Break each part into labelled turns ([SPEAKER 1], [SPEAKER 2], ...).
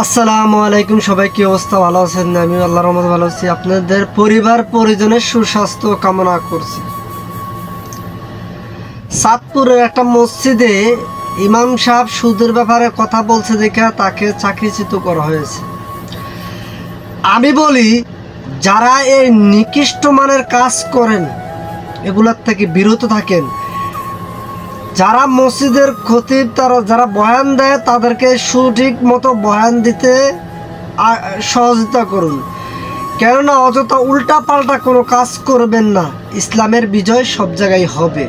[SPEAKER 1] আসসালামু আলাইকুম, সবাই কি অবস্থা? ভালো আছেন? আমি আল্লাহর রহমতে ভালো আছি। আপনাদের পরিবার পরিজনের সুস্বাস্থ্য কামনা করছি। চাঁদপুরের একটা মসজিদে ইমাম সাহেব সুদের ব্যাপারে কথা বলছে দেখে তাকে চাকরিচ্যুত করা হয়েছে। আমি বলি, যারা এই নিকৃষ্ট মানের কাজ করেন এগুলোর থেকে বিরত থাকেন। যারা মসজিদের খতিব, তারা যারা বয়ান দেয় তাদেরকে সঠিক মতো বয়ান দিতে সহযোগিতা করুন। কেননা অযথা উল্টা পাল্টা কোনো কাজ করবেন না। ইসলামের বিজয় সব জায়গায় হবে।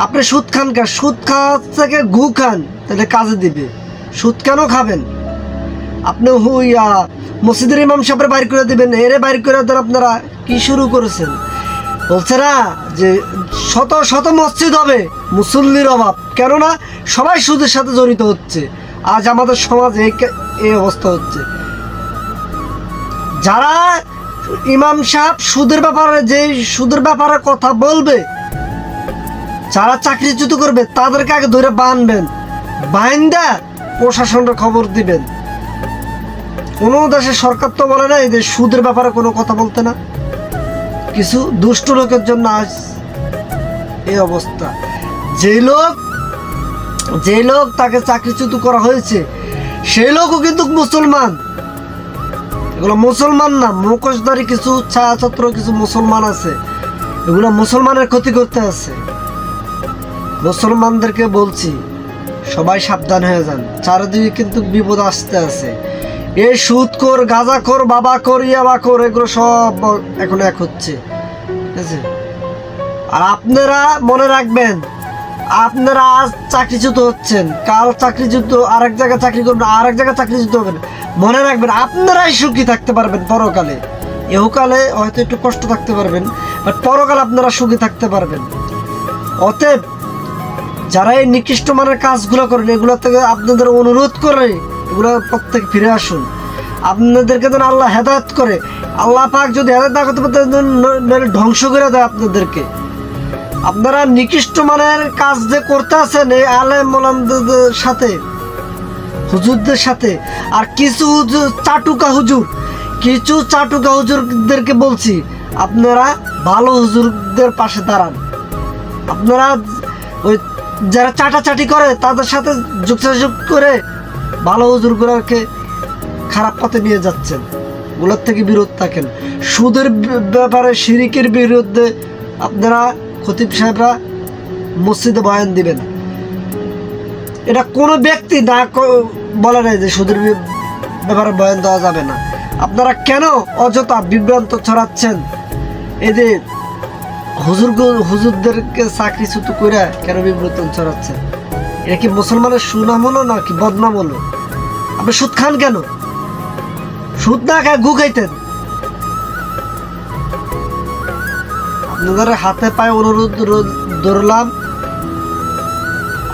[SPEAKER 1] আপনি সুদ খান কেন? সুদ খাওয়া থেকে ঘু খান, তাহলে কাজে দিবে। সুদ কেন খাবেন? আপনি মসজিদের ইমাম সাহেবের বাইর করে দিবেন, এরে বাইর করে দেন। আপনারা কি শুরু করেছেন? বলছে না যে শত শত মসজিদ হবে, মুসল্লির অভাব। কেননা সবাই সুদের সাথে জড়িত হচ্ছে। আজ আমাদের সমাজে এই অবস্থা হচ্ছে। যারা ইমাম সাহেব সুদের ব্যাপারে কথা বলবে, যারা চাকরিচ্যুত করবে, তাদেরকে আগে ধরে বাঁধবেন, বাইন্দা প্রশাসনের খবর দিবেন। কোনো দেশের সরকার তো বলে না যে সুদের ব্যাপারে কোনো কথা বলতে না। কিছু দুষ্ট লোকের জন্য আজ এই অবস্থা। যে লোক তাকে চাকরিচ্যুত করা হয়েছে সেই লোকও কিন্তু মুসলমান। এগুলো মুসলমান না, মুখোশধারী কিছু ছায়াছত্র কিছু মুসলমান আছে, এগুলো মুসলমানের ক্ষতি করতে আছে। মুসলমানদেরকে বলছি, সবাই সাবধান হয়ে যান। চারিদিকে কিন্তু বিপদ আসতে আছে। এই সুদখোর, গাঁজাখোর, বাবাখোর, ইয়াবাখোর, এগুলো সব এখন এক হচ্ছে, ঠিক আছে? আর আপনারা মনে রাখবেন, আপনারা আজ চাকরিচ্যুত হচ্ছেন, কাল চাকরিচ্যুত আরেক জায়গায় চাকরি করবেন, আরেক জায়গায় চাকরিচ্যুত হবেন। মনে রাখবেন, আপনারাই সুখী থাকতে পারবেন পরকালে। ইহকালে হয়তো একটু কষ্ট থাকতে পারবেন, বাট পরকালে আপনারা সুখী থাকতে পারবেন। অতএব যারা এই নিকৃষ্ট মানের কাজগুলো করেন, এগুলো থেকে আপনাদের অনুরোধ করে এগুলো প্রত্যেক ফিরে আসুন। আপনাদেরকে যেন আল্লাহ হেদায়েত করে। আল্লাহ পাক যদি হেদায়েত না করতে পারেন, ধ্বংস করে দেয় আপনাদেরকে। আপনারা নিকৃষ্ট মানের কাজ যে করতে আছেন এই আলেম মোলামদের সাথে, হুজুরদের সাথে, আর কিছু চাটুকা হুজুরদেরকে বলছি, আপনারা ভালো হুজুরদের পাশে দাঁড়ান। আপনারা ওই যারা চাটাচাটি করে তাদের সাথে যোগাযোগ করে ভালো হুজুরগুলোকে খারাপ পথে নিয়ে যাচ্ছেন। ওগুলোর থেকে বিরত থাকেন। সুদের ব্যাপারে, শিরিকের বিরুদ্ধে আপনারা খতিব সাহেবরা মসজিদে বয়ান দিবেন। এটা কোনো ব্যক্তি না বলে নাই যে সুদের ব্যাপারে বয়ান দেওয়া যাবে না। আপনারা কেন অযথা বিভ্রান্ত ছড়াচ্ছেন? এই যে হুজুরদেরকে চাকরিচ্যুত করে কেন বিভ্রান্ত ছড়াচ্ছেন? এটা কি মুসলমানের সুনাম হলো নাকি বদনাম হলো? আপনি সুদ খান কেন? সুদ না খায় ঘু খাইতেন। আপনাদের হাতে পায়ে অনুরোধ ধরলাম,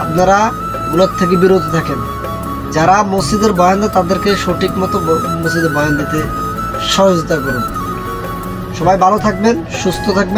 [SPEAKER 1] আপনারা ওগুলোর থেকে বিরত থাকেন। যারা মসজিদের বয়ান দেয় তাদেরকে সঠিক মতো মসজিদে বয়ান দিতে সহযোগিতা করুন। সবাই ভালো থাকবেন, সুস্থ থাকবেন।